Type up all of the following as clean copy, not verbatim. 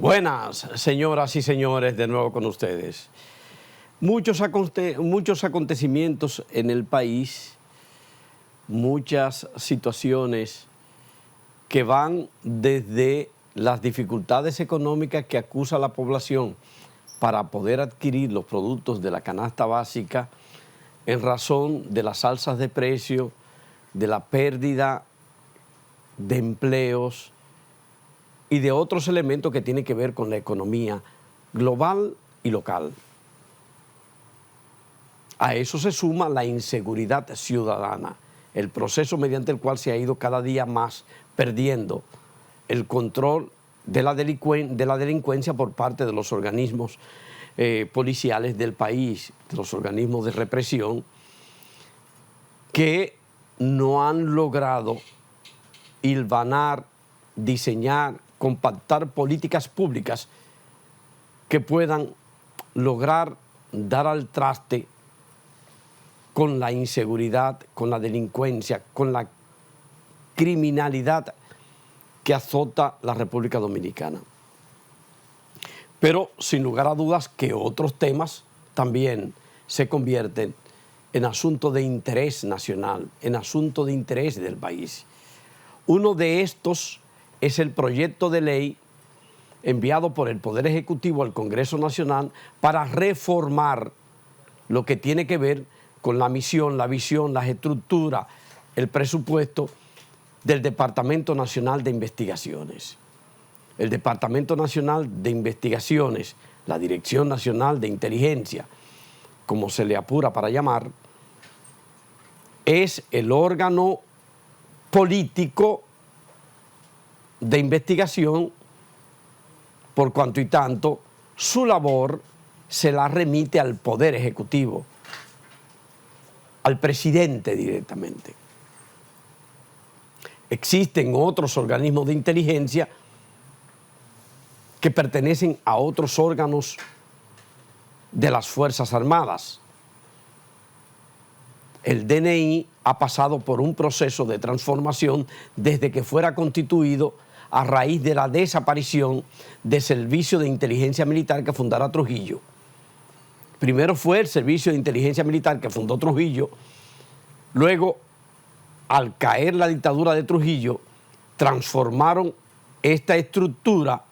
Buenas, señoras y señores, de nuevo con ustedes. Muchos acontecimientos en el país, muchas situaciones que van desde las dificultades económicas que acusa la población para poder adquirir los productos de la canasta básica en razón de las alzas de precio, de la pérdida de empleos y de otros elementos que tienen que ver con la economía global y local. A eso se suma la inseguridad ciudadana, el proceso mediante el cual se ha ido cada día más perdiendo el control de la delincuencia por parte de los organismos policiales del país, de los organismos de represión, que no han logrado hilvanar, diseñar, compactar políticas públicas que puedan lograr dar al traste con la inseguridad, con la delincuencia, con la criminalidad que azota la República Dominicana. Pero sin lugar a dudas que otros temas también se convierten en asunto de interés nacional, en asunto de interés del país. Uno de estos es el proyecto de ley enviado por el Poder Ejecutivo al Congreso Nacional para reformar lo que tiene que ver con la misión, la visión, las estructuras, el presupuesto del Departamento Nacional de Investigaciones. El Departamento Nacional de Investigaciones, la Dirección Nacional de Inteligencia, como se le apura para llamar, es el órgano político de investigación, por cuanto y tanto su labor se la remite al Poder Ejecutivo, al presidente directamente. Existen otros organismos de inteligencia que pertenecen a otros órganos de las Fuerzas Armadas. El DNI ha pasado por un proceso de transformación desde que fuera constituido a raíz de la desaparición del Servicio de Inteligencia Militar que fundara Trujillo. Primero fue el Servicio de Inteligencia Militar que fundó Trujillo, luego, al caer la dictadura de Trujillo, transformaron esta estructura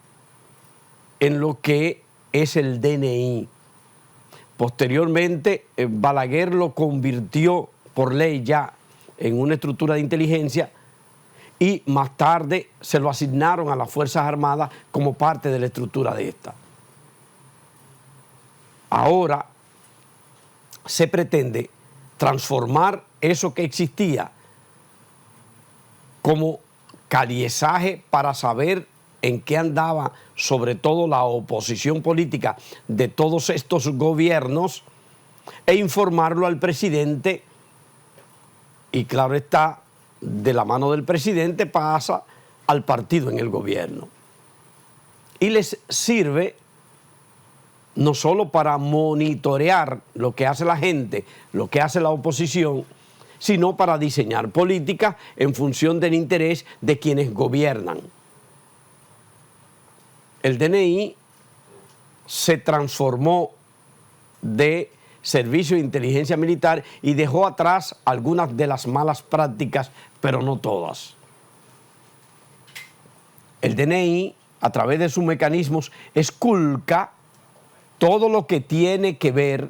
en lo que es el DNI. Posteriormente, Balaguer lo convirtió por ley ya en una estructura de inteligencia y más tarde se lo asignaron a las Fuerzas Armadas como parte de la estructura de esta. Ahora se pretende transformar eso que existía como caliezaje para saber en qué andaba sobre todo la oposición política de todos estos gobiernos e informarlo al presidente, y claro está, de la mano del presidente pasa al partido en el gobierno. Y les sirve no solo para monitorear lo que hace la gente, lo que hace la oposición, sino para diseñar políticas en función del interés de quienes gobiernan. El DNI se transformó de Servicio de Inteligencia Militar y dejó atrás algunas de las malas prácticas, pero no todas. El DNI, a través de sus mecanismos, esculca todo lo que tiene que ver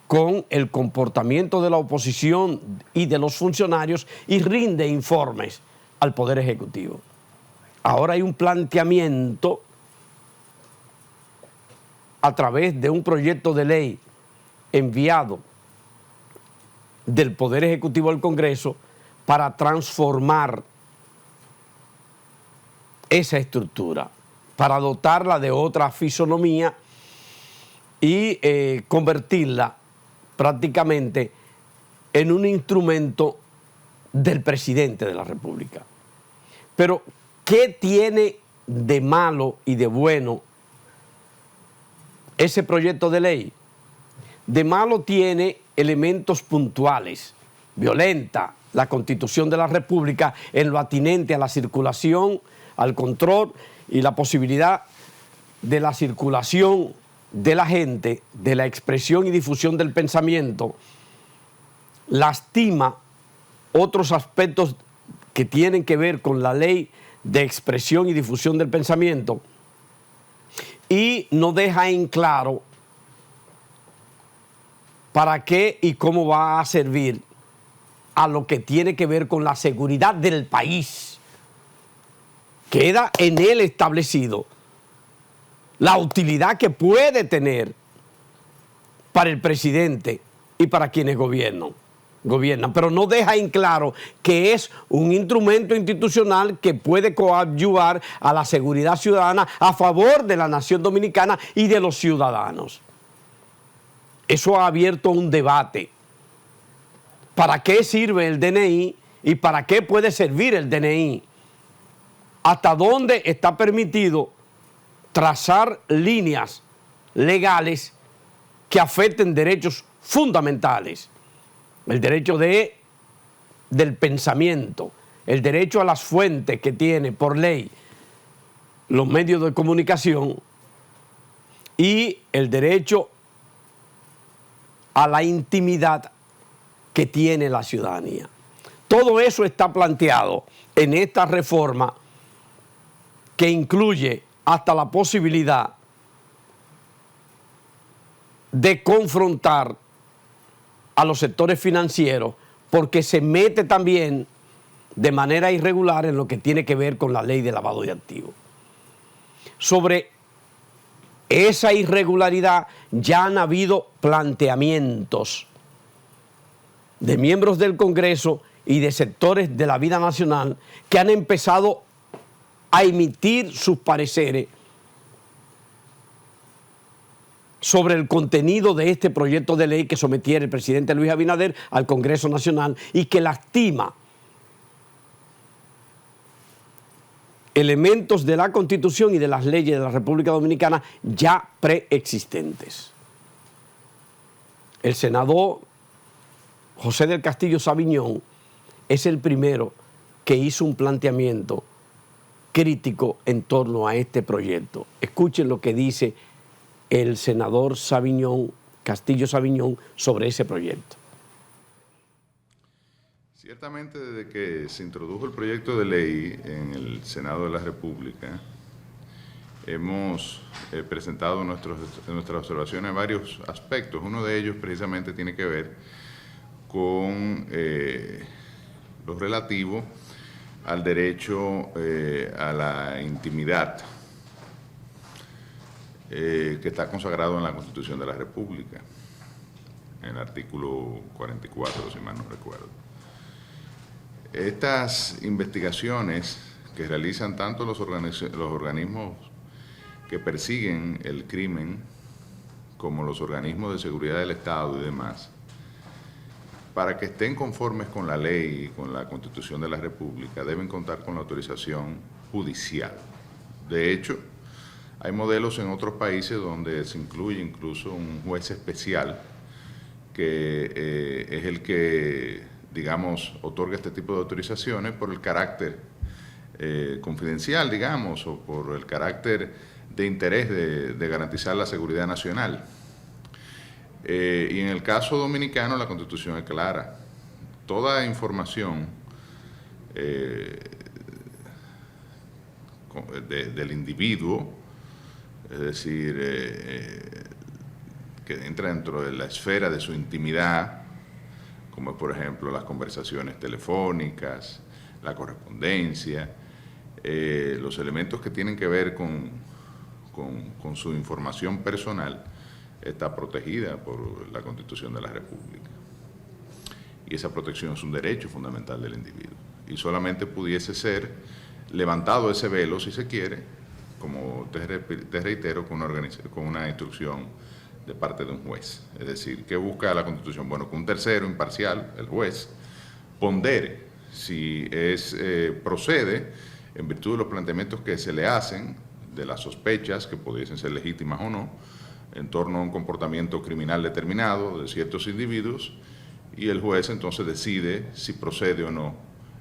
con el comportamiento de la oposición y de los funcionarios y rinde informes al Poder Ejecutivo. Ahora hay un planteamiento a través de un proyecto de ley enviado del Poder Ejecutivo al Congreso para transformar esa estructura, para dotarla de otra fisonomía y convertirla prácticamente en un instrumento del presidente de la República. Pero, ¿qué tiene de malo y de bueno ese proyecto de ley? De malo tiene elementos puntuales. Violenta la Constitución de la República en lo atinente a la circulación, al control y la posibilidad de la circulación de la gente, de la expresión y difusión del pensamiento, lastima otros aspectos que tienen que ver con la ley de expresión y difusión del pensamiento y no deja en claro para qué y cómo va a servir a lo que tiene que ver con la seguridad del país. Queda en él establecido la utilidad que puede tener para el presidente y para quienes gobiernan, pero no deja en claro que es un instrumento institucional que puede coadyuvar a la seguridad ciudadana a favor de la nación dominicana y de los ciudadanos. Eso ha abierto un debate. ¿Para qué sirve el DNI y para qué puede servir el DNI? ¿Hasta dónde está permitido trazar líneas legales que afecten derechos fundamentales? El derecho del pensamiento, el derecho a las fuentes que tiene por ley los medios de comunicación y el derecho a la intimidad que tiene la ciudadanía. Todo eso está planteado en esta reforma que incluye hasta la posibilidad de confrontar a los sectores financieros porque se mete también de manera irregular en lo que tiene que ver con la ley de lavado de activos. Sobre esa irregularidad ya han habido planteamientos de miembros del Congreso y de sectores de la vida nacional que han empezado a emitir sus pareceres sobre el contenido de este proyecto de ley que sometiera el presidente Luis Abinader al Congreso Nacional y que lastima elementos de la Constitución y de las leyes de la República Dominicana ya preexistentes. El senador José del Castillo Sabiñón es el primero que hizo un planteamiento crítico en torno a este proyecto. Escuchen lo que dice el senador Castillo Sabiñón sobre ese proyecto. Ciertamente, desde que se introdujo el proyecto de ley en el Senado de la República, hemos presentado nuestras observaciones en varios aspectos. Uno de ellos precisamente tiene que ver con lo relativo al derecho a la intimidad que está consagrado en la Constitución de la República, en el artículo 44, si mal no recuerdo. Estas investigaciones que realizan tanto los organismos que persiguen el crimen como los organismos de seguridad del Estado y demás, para que estén conformes con la ley y con la Constitución de la República, deben contar con la autorización judicial. De hecho, hay modelos en otros países donde se incluye incluso un juez especial que es el que, digamos, otorga este tipo de autorizaciones por el carácter confidencial, digamos, o por el carácter de interés de garantizar la seguridad nacional. Y en el caso dominicano la Constitución es clara. Toda información del individuo, es decir, que entra dentro de la esfera de su intimidad, como por ejemplo las conversaciones telefónicas, la correspondencia, los elementos que tienen que ver con su información personal, está protegida por la Constitución de la República. Y esa protección es un derecho fundamental del individuo. Y solamente pudiese ser levantado ese velo, si se quiere, como te reitero, con una instrucción de parte de un juez. Es decir, ¿qué busca la Constitución? Bueno, que un tercero imparcial, el juez, pondere si procede, en virtud de los planteamientos que se le hacen, de las sospechas, que pudiesen ser legítimas o no, en torno a un comportamiento criminal determinado de ciertos individuos, y el juez entonces decide si procede o no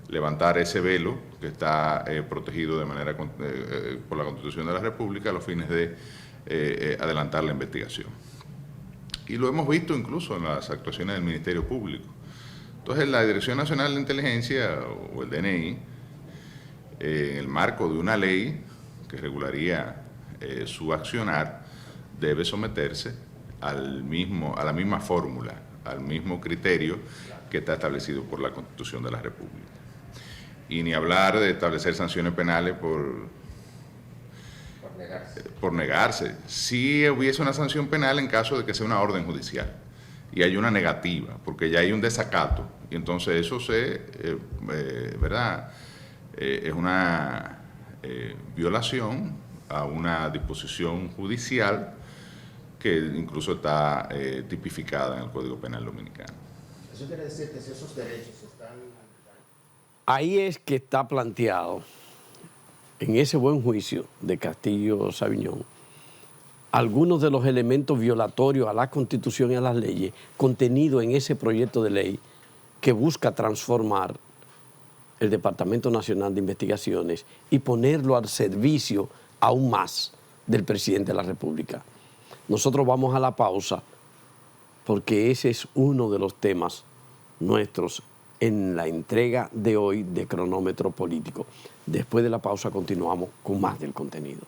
levantar ese velo que está protegido de manera por la Constitución de la República a los fines de adelantar la investigación. Y lo hemos visto incluso en las actuaciones del Ministerio Público. Entonces, la Dirección Nacional de Inteligencia, o el DNI, en el marco de una ley que regularía su accionar, debe someterse a la misma fórmula, al mismo criterio que está establecido por la Constitución de la República. Y ni hablar de establecer sanciones penales por negarse. Si hubiese una sanción penal en caso de que sea una orden judicial y hay una negativa, porque ya hay un desacato, y entonces eso ¿verdad? Es una violación a una disposición judicial que incluso está tipificada en el Código Penal Dominicano. Eso quiere decir que si esos derechos están... Ahí es que está planteado, en ese buen juicio de Castillo Sabiñón, algunos de los elementos violatorios a la Constitución y a las leyes contenidos en ese proyecto de ley que busca transformar el Departamento Nacional de Investigaciones y ponerlo al servicio aún más del presidente de la República. Nosotros vamos a la pausa porque ese es uno de los temas nuestros en la entrega de hoy de Cronómetro Político. Después de la pausa continuamos con más del contenido.